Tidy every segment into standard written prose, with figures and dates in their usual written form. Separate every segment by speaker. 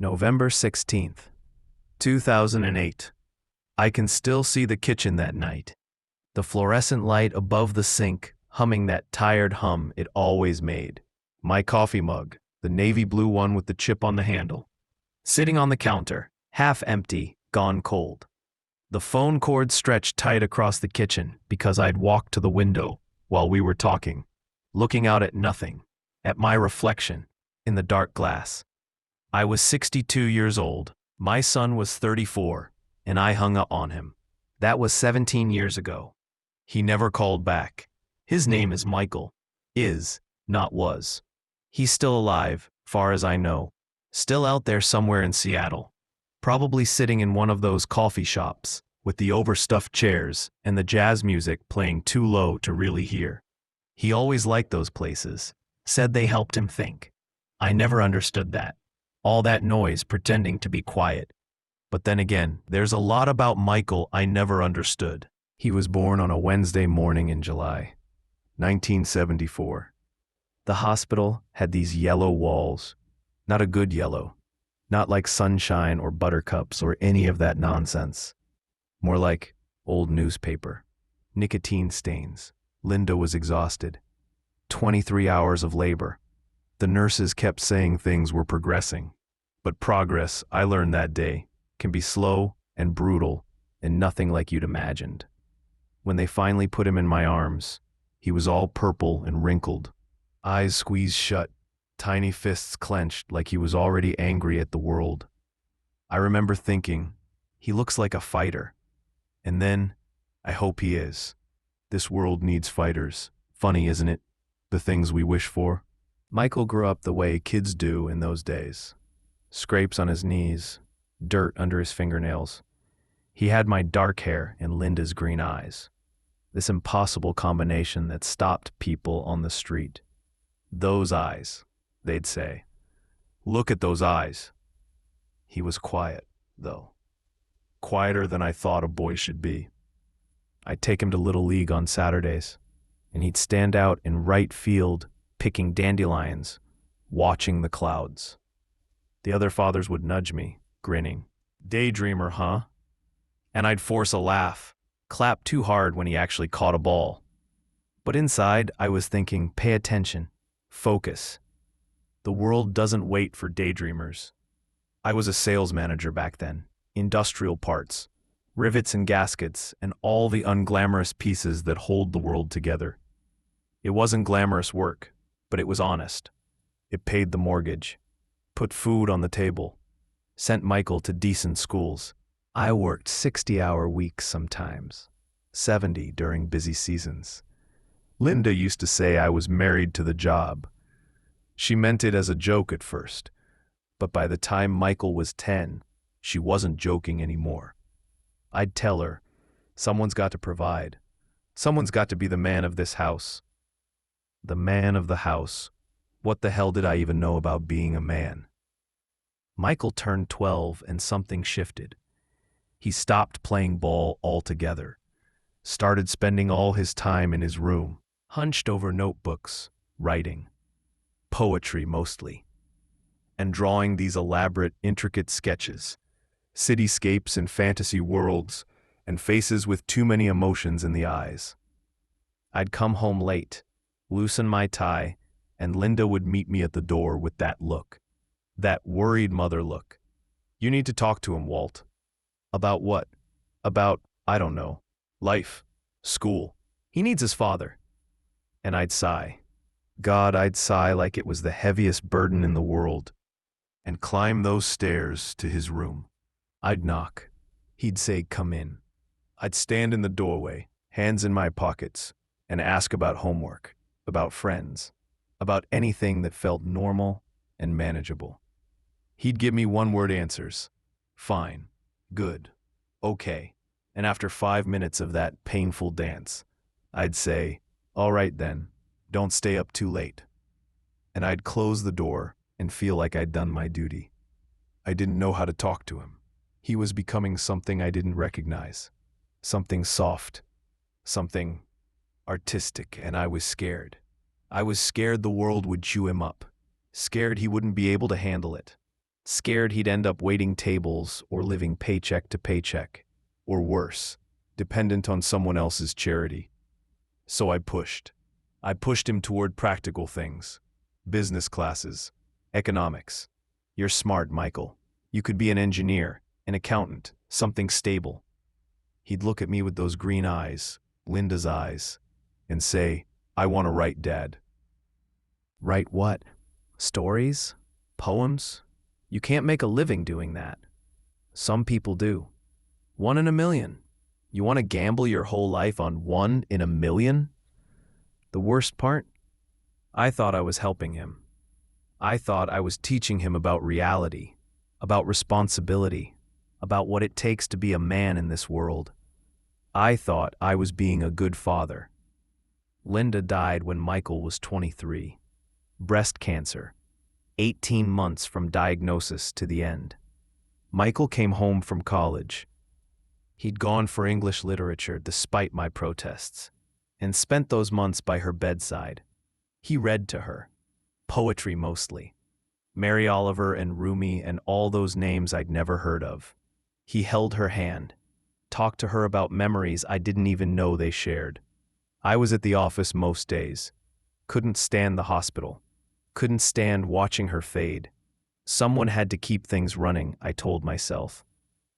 Speaker 1: November 16th, 2008. I can still see the kitchen that night. The fluorescent light above the sink, humming that tired hum it always made. My coffee mug, the navy blue one with the chip on the handle, sitting on the counter, half empty, gone cold. The phone cord stretched tight across the kitchen because I'd walked to the window while we were talking, looking out at nothing, at my reflection in the dark glass. I was 62 years old, my son was 34, and I hung up on him. That was 17 years ago. He never called back. His name is Michael. Is, not was. He's still alive, far as I know. Still out there somewhere in Seattle. Probably sitting in one of those coffee shops, with the overstuffed chairs and the jazz music playing too low to really hear. He always liked those places, said they helped him think. I never understood that. All that noise pretending to be quiet. But then again, there's a lot about Michael I never understood. He was born on a Wednesday morning in July, 1974. The hospital had these yellow walls, not a good yellow, not like sunshine or buttercups or any of that nonsense. More like old newspaper, nicotine stains. Linda was exhausted. 23 hours of labor. The nurses kept saying things were progressing. But progress, I learned that day, can be slow and brutal and nothing like you'd imagined. When they finally put him in my arms, he was all purple and wrinkled, eyes squeezed shut, tiny fists clenched like he was already angry at the world. I remember thinking, he looks like a fighter. And then, I hope he is. This world needs fighters. Funny, isn't it? The things we wish for. Michael grew up the way kids do in those days. Scrapes on his knees, dirt under his fingernails. He had my dark hair and Linda's green eyes. This impossible combination that stopped people on the street. Those eyes, they'd say. Look at those eyes. He was quiet, though. Quieter than I thought a boy should be. I'd take him to Little League on Saturdays, and he'd stand out in right field, picking dandelions, watching the clouds. The other fathers would nudge me, grinning. Daydreamer, huh? And I'd force a laugh, clap too hard when he actually caught a ball. But inside, I was thinking, pay attention, focus. The world doesn't wait for daydreamers. I was a sales manager back then, industrial parts, rivets and gaskets, and all the unglamorous pieces that hold the world together. It wasn't glamorous work, but it was honest. It paid the mortgage, put food on the table, sent Michael to decent schools. I worked 60-hour weeks sometimes, 70 during busy seasons. Linda used to say I was married to the job. She meant it as a joke at first, but by the time Michael was 10, she wasn't joking anymore. I'd tell her, someone's got to provide. Someone's got to be the man of this house. The man of the house. What the hell did I even know about being a man? Michael turned 12 and something shifted. He stopped playing ball altogether, started spending all his time in his room, hunched over notebooks, writing, poetry mostly, and drawing these elaborate, intricate sketches, cityscapes and fantasy worlds, and faces with too many emotions in the eyes. I'd come home late, loosen my tie, and Linda would meet me at the door with that look. That worried mother look. You need to talk to him, Walt. About what? About, I don't know, life, school. He needs his father. And I'd sigh. God, I'd sigh like it was the heaviest burden in the world, and climb those stairs to his room. I'd knock. He'd say, come in. I'd stand in the doorway, hands in my pockets, and ask about homework, about friends, about anything that felt normal and manageable. He'd give me one-word answers. Fine, good, okay. And after 5 minutes of that painful dance, I'd say, all right then, don't stay up too late. And I'd close the door and feel like I'd done my duty. I didn't know how to talk to him. He was becoming something I didn't recognize. Something soft, something artistic, and I was scared. I was scared the world would chew him up, scared he wouldn't be able to handle it, scared he'd end up waiting tables or living paycheck to paycheck, or worse, dependent on someone else's charity. So I pushed. I pushed him toward practical things, business classes, economics. You're smart, Michael. You could be an engineer, an accountant, something stable. He'd look at me with those green eyes, Linda's eyes, and say, I want to write, Dad. Write what? Stories? Poems? You can't make a living doing that. Some people do. 1 in a million. You want to gamble your whole life on 1 in a million? The worst part? I thought I was helping him. I thought I was teaching him about reality, about responsibility, about what it takes to be a man in this world. I thought I was being a good father. Linda died when Michael was 23. Breast cancer. 18 months from diagnosis to the end. Michael came home from college. He'd gone for English literature despite my protests, and spent those months by her bedside. He read to her. Poetry mostly. Mary Oliver and Rumi and all those names I'd never heard of. He held her hand, talked to her about memories I didn't even know they shared. I was at the office most days. Couldn't stand the hospital. Couldn't stand watching her fade. Someone had to keep things running, I told myself.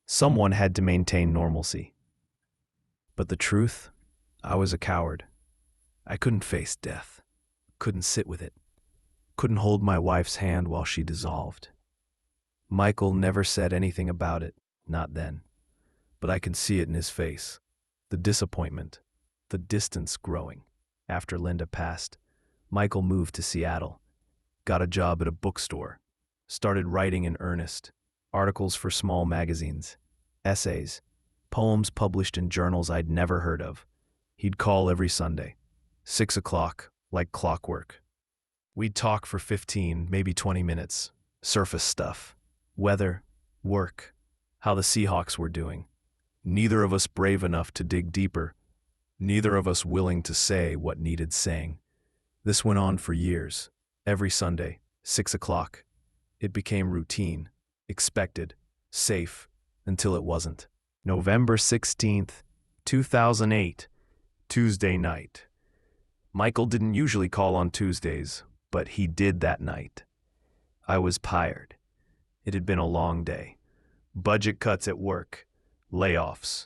Speaker 1: Someone had to maintain normalcy. But the truth, I was a coward. I couldn't face death. Couldn't sit with it. Couldn't hold my wife's hand while she dissolved. Michael never said anything about it, not then. But I can see it in his face. The disappointment, the distance growing. After Linda passed, Michael moved to Seattle, got a job at a bookstore, started writing in earnest, articles for small magazines, essays, poems published in journals I'd never heard of. He'd call every Sunday, 6 o'clock, like clockwork. We'd talk for 15, maybe 20 minutes, surface stuff, weather, work, how the Seahawks were doing. Neither of us brave enough to dig deeper, neither of us willing to say what needed saying. This went on for years, every Sunday, 6 o'clock. It became routine, expected, safe, until it wasn't. November 16th, 2008, Tuesday night. Michael didn't usually call on Tuesdays, but he did that night. I was tired. It had been a long day. Budget cuts at work, layoffs.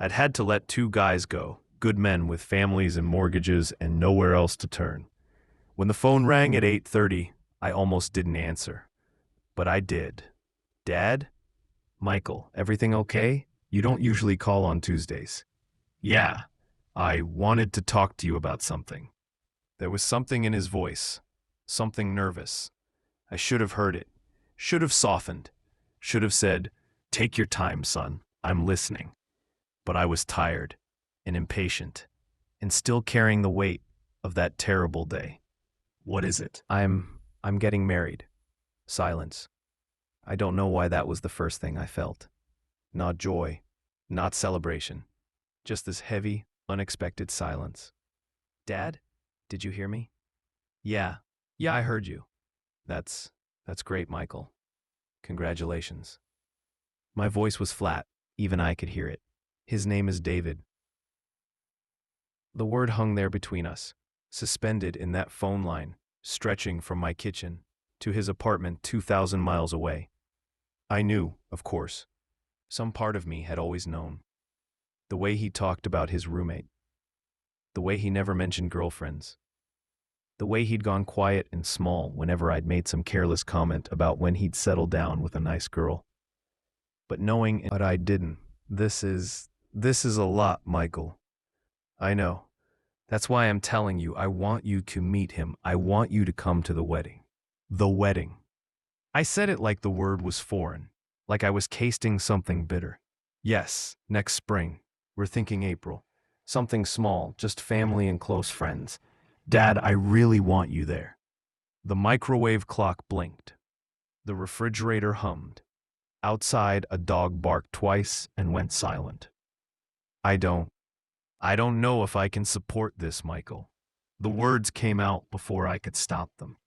Speaker 1: I'd had to let 2 guys go, good men with families and mortgages and nowhere else to turn. When the phone rang at 8:30, I almost didn't answer. But I did. Dad? Michael, everything okay? You don't usually call on Tuesdays. Yeah, I wanted to talk to you about something. There was something in his voice, something nervous. I should have heard it, should have softened, should have said, take your time, son, I'm listening. But I was tired and impatient and still carrying the weight of that terrible day. What is it? I'm getting married. Silence. I don't know why that was the first thing I felt. Not joy, not celebration. Just this heavy, unexpected silence. Dad, did you hear me? Yeah, I heard you. That's great, Michael. Congratulations. My voice was flat, even I could hear it. His name is David. The word hung there between us, suspended in that phone line, stretching from my kitchen to his apartment 2,000 miles away. I knew, of course. Some part of me had always known. The way he talked about his roommate. The way he never mentioned girlfriends. The way he'd gone quiet and small whenever I'd made some careless comment about when he'd settled down with a nice girl. But knowing what I didn't, this is a lot, Michael. I know. That's why I'm telling you, I want you to meet him. I want you to come to the wedding. The wedding. I said it like the word was foreign, like I was tasting something bitter. Yes, next spring. We're thinking April. Something small, just family and close friends. Dad, I really want you there. The microwave clock blinked. The refrigerator hummed. Outside, a dog barked twice and went silent. I don't know if I can support this, Michael. The words came out before I could stop them.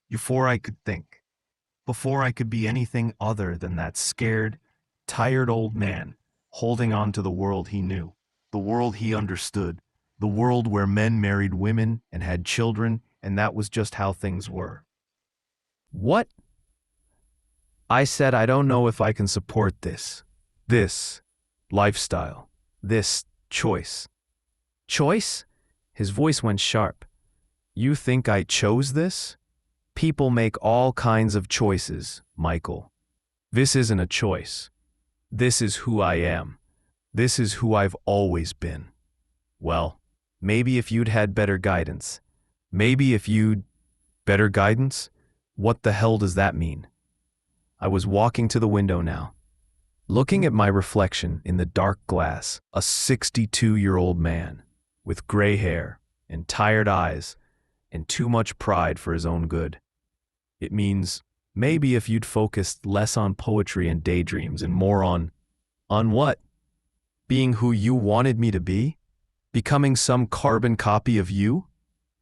Speaker 1: Before I could think. before I could be anything other than that scared, tired old man holding on to the world he knew, the world he understood, the world where men married women and had children, and that was just how things were. What? I said, I don't know if I can support this lifestyle, this choice. Choice? His voice went sharp. You think I chose this? People make all kinds of choices, Michael. This isn't a choice. This is who I am. This is who I've always been. Well, maybe if you'd had better guidance. Maybe if you'd... Better guidance? What the hell does that mean? I was walking to the window now, looking at my reflection in the dark glass, a 62-year-old man with gray hair and tired eyes and too much pride for his own good. It means maybe if you'd focused less on poetry and daydreams and more on what? Being who you wanted me to be? Becoming some carbon copy of you?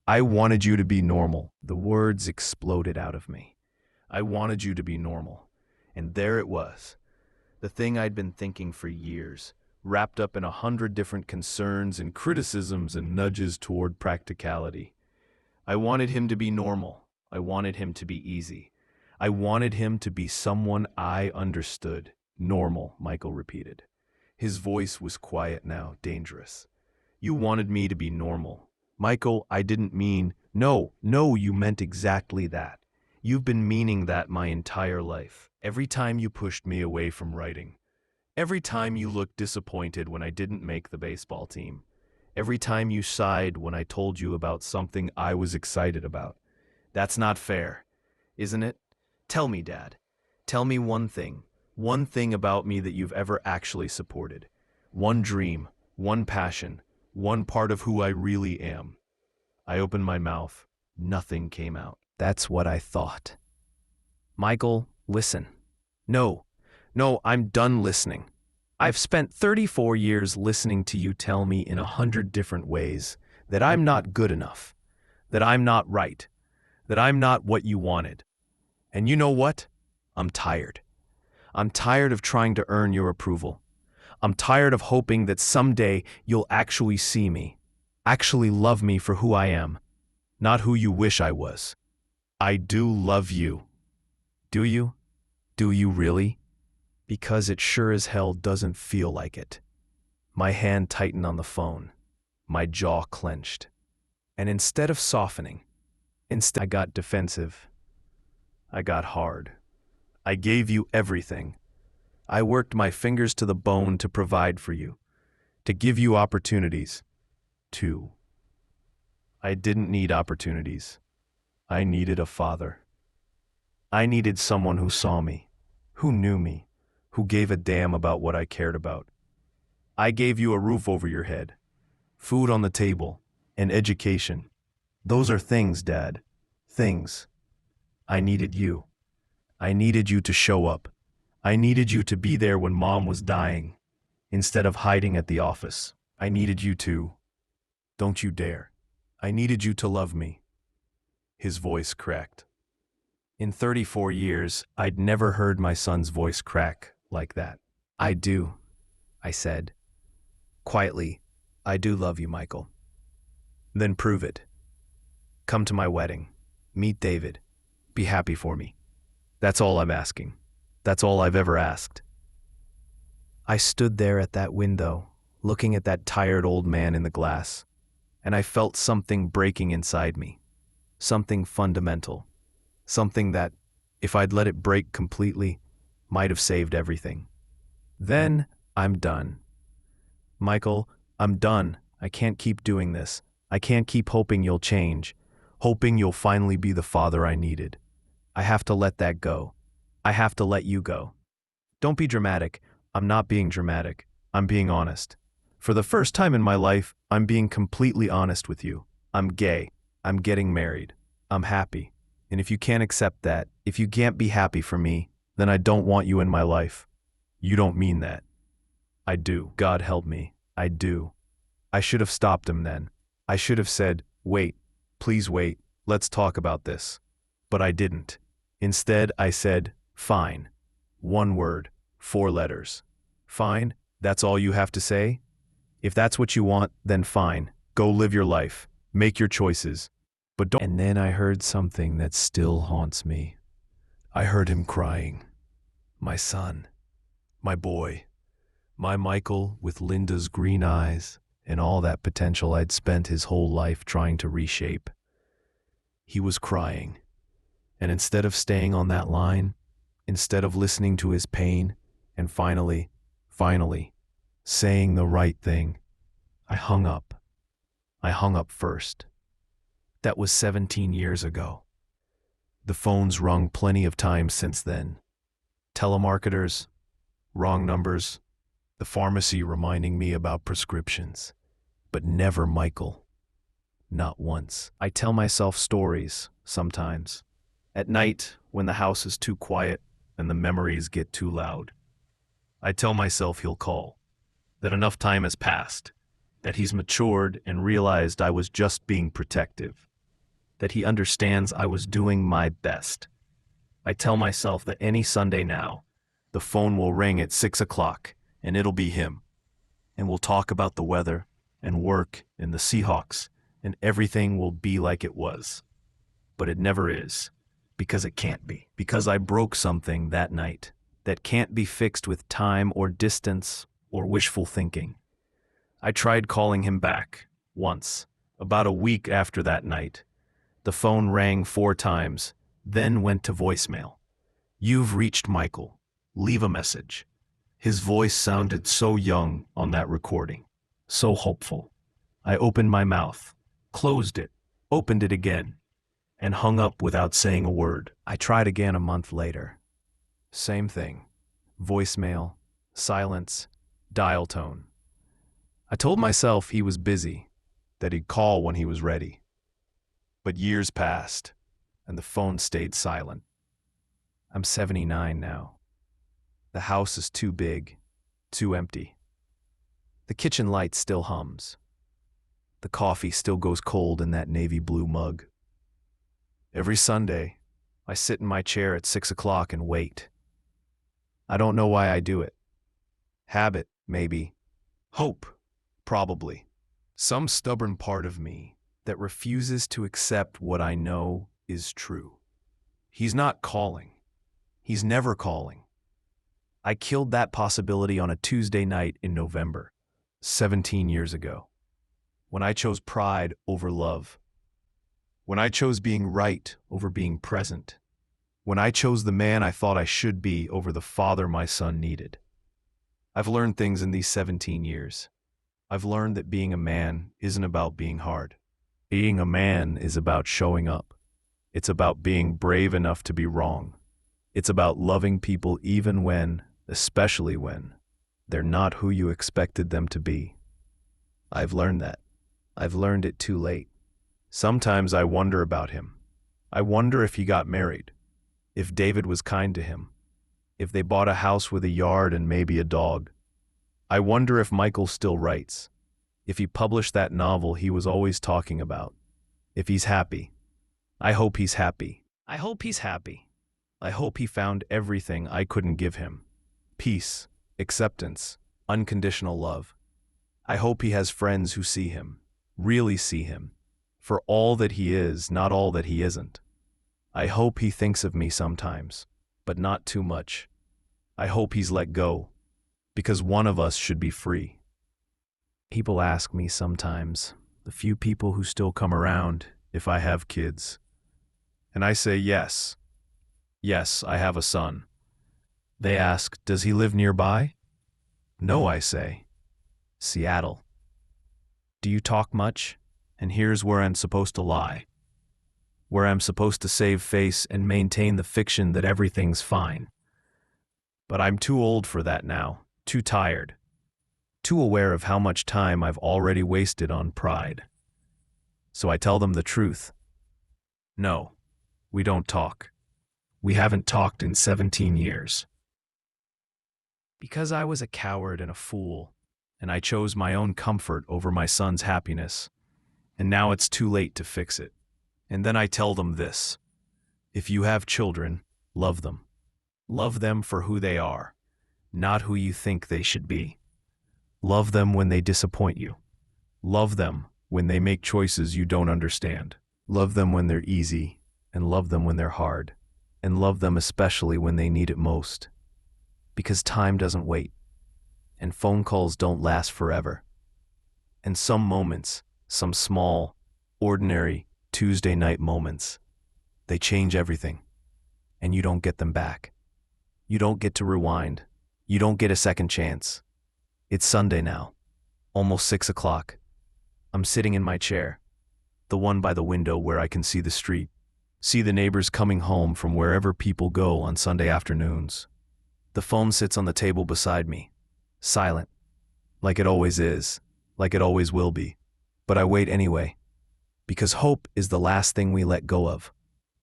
Speaker 1: I wanted you to be normal. The words exploded out of me. I wanted you to be normal. And there it was. The thing I'd been thinking for years, wrapped up in 100 different concerns and criticisms and nudges toward practicality. I wanted him to be normal. I wanted him to be easy. I wanted him to be someone I understood. Normal, Michael repeated. His voice was quiet now, dangerous. You wanted me to be normal. Michael, I didn't mean... No, you meant exactly that. You've been meaning that my entire life. Every time you pushed me away from writing. Every time you looked disappointed when I didn't make the baseball team. Every time you sighed when I told you about something I was excited about. That's not fair, isn't it? Tell me, Dad. Tell me one thing about me that you've ever actually supported. One dream, one passion, one part of who I really am. I opened my mouth. Nothing came out. That's what I thought. Michael, listen. No, I'm done listening. I've spent 34 years listening to you tell me in 100 different ways that I'm not good enough, that I'm not right, that I'm not what you wanted. And you know what? I'm tired. I'm tired of trying to earn your approval. I'm tired of hoping that someday you'll actually see me, actually love me for who I am, not who you wish I was. I do love you. Do you? Do you really? Because it sure as hell doesn't feel like it. My hand tightened on the phone. My jaw clenched. And instead of softening, I got defensive. I got hard. I gave you everything. I worked my fingers to the bone to provide for you, to give you opportunities. I didn't need opportunities. I needed a father. I needed someone who saw me, who knew me, who gave a damn about what I cared about. I gave you a roof over your head, food on the table, and education. Those are things, Dad. Things. I needed you. I needed you to show up. I needed you to be there when Mom was dying, instead of hiding at the office. I needed you to... Don't you dare. I needed you to love me. His voice cracked. In 34 years, I'd never heard my son's voice crack like that. I do, I said. Quietly, I do love you, Michael. Then prove it. Come to my wedding. Meet David. Be happy for me. That's all I'm asking. That's all I've ever asked. I stood there at that window, looking at that tired old man in the glass, and I felt something breaking inside me. Something fundamental. Something that, if I'd let it break completely, might have saved everything. Then, I'm done. Michael, I'm done. I can't keep doing this. I can't keep hoping you'll change, hoping you'll finally be the father I needed. I have to let that go. I have to let you go. Don't be dramatic. I'm not being dramatic. I'm being honest. For the first time in my life, I'm being completely honest with you. I'm gay. I'm getting married. I'm happy. And if you can't accept that, if you can't be happy for me, then I don't want you in my life. You don't mean that. I do. God help me. I do. I should have stopped him then. I should have said, wait, please wait, let's talk about this. But I didn't. Instead, I said, fine. One word, 4 letters. Fine, that's all you have to say? If that's what you want, then fine. Go live your life. Make your choices. But don't. And then I heard something that still haunts me. I heard him crying. My son. My boy. My Michael with Linda's green eyes and all that potential I'd spent his whole life trying to reshape. He was crying. And instead of staying on that line, instead of listening to his pain, and finally, saying the right thing, I hung up. I hung up first. That was 17 years ago. The phone's rung plenty of times since then. Telemarketers, wrong numbers, the pharmacy reminding me about prescriptions, but never Michael. Not once. I tell myself stories, sometimes. At night, when the house is too quiet and the memories get too loud. I tell myself he'll call, that enough time has passed, that he's matured and realized I was just being protective, that he understands I was doing my best. I tell myself that any Sunday now, the phone will ring at 6 o'clock and it'll be him, and we'll talk about the weather and work and the Seahawks, and everything will be like it was. But it never is, because it can't be, because I broke something that night that can't be fixed with time or distance or wishful thinking. I tried calling him back, once, about a week after that night. The phone rang 4 times, then went to voicemail. You've reached Michael. Leave a message. His voice sounded so young on that recording, so hopeful. I opened my mouth, closed it, opened it again, and hung up without saying a word. I tried again a month later. Same thing. Voicemail, silence, dial tone. I told myself he was busy, that he'd call when he was ready. But years passed, and the phone stayed silent. I'm 79 now. The house is too big, too empty. The kitchen light still hums. The coffee still goes cold in that navy blue mug. Every Sunday, I sit in my chair at 6 o'clock and wait. I don't know why I do it. Habit, maybe. Hope, probably. Some stubborn part of me that refuses to accept what I know is true. He's not calling. He's never calling. I killed that possibility on a Tuesday night in November, 17 years ago, when I chose pride over love, when I chose being right over being present, when I chose the man I thought I should be over the father my son needed. I've learned things in these 17 years. I've learned that being a man isn't about being hard. Being a man is about showing up. It's about being brave enough to be wrong. It's about loving people even when, especially when, they're not who you expected them to be. I've learned that. I've learned it too late. Sometimes I wonder about him. I wonder if he got married, if David was kind to him, if they bought a house with a yard and maybe a dog. I wonder if Michael still writes, if he published that novel he was always talking about, if he's happy. I hope he's happy. I hope he's happy. I hope he found everything I couldn't give him. Peace, acceptance, unconditional love. I hope he has friends who see him, really see him, for all that he is, not all that he isn't. I hope he thinks of me sometimes, but not too much. I hope he's let go, because one of us should be free. People ask me sometimes, the few people who still come around, if I have kids. And I say yes. Yes, I have a son. They ask, does he live nearby? No, I say. Seattle. Do you talk much? And here's where I'm supposed to lie. Where I'm supposed to save face and maintain the fiction that everything's fine. But I'm too old for that now, too tired, too aware of how much time I've already wasted on pride. So I tell them the truth. No, we don't talk. We haven't talked in 17 years. Because I was a coward and a fool, and I chose my own comfort over my son's happiness, and now it's too late to fix it. And then I tell them this: if you have children, Love them. Love them for who they are, not who you think they should be. Love them when they disappoint you. Love them when they make choices you don't understand. Love them when they're easy, and love them when they're hard. And love them especially when they need it most. Because time doesn't wait, and phone calls don't last forever. And some moments, some small, ordinary Tuesday night moments, they change everything, and you don't get them back. You don't get to rewind. You don't get a second chance. It's Sunday now, almost 6 o'clock. I'm sitting in my chair, the one by the window where I can see the street, see the neighbors coming home from wherever people go on Sunday afternoons. The phone sits on the table beside me, silent, like it always is, like it always will be. But I wait anyway, because hope is the last thing we let go of.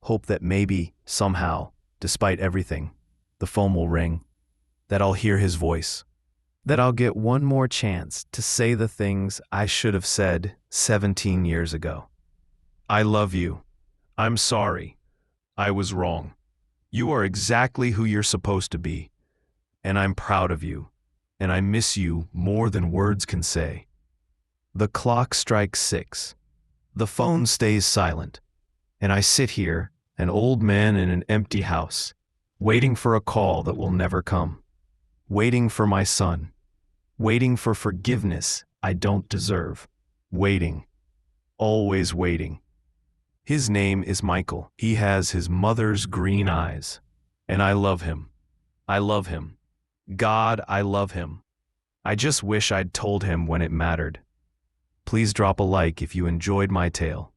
Speaker 1: Hope that maybe, somehow, despite everything, the phone will ring, that I'll hear his voice, that I'll get one more chance to say the things I should have said 17 years ago. I love you. I'm sorry. I was wrong. You are exactly who you're supposed to be, and I'm proud of you, and I miss you more than words can say. The clock strikes 6. The phone stays silent, and I sit here, an old man in an empty house, waiting for a call that will never come, waiting for my son, waiting for forgiveness I don't deserve, waiting, always waiting. His name is Michael. He has his mother's green eyes, and I love him. I love him. God, I love him. I just wish I'd told him when it mattered. Please drop a like if you enjoyed my tale.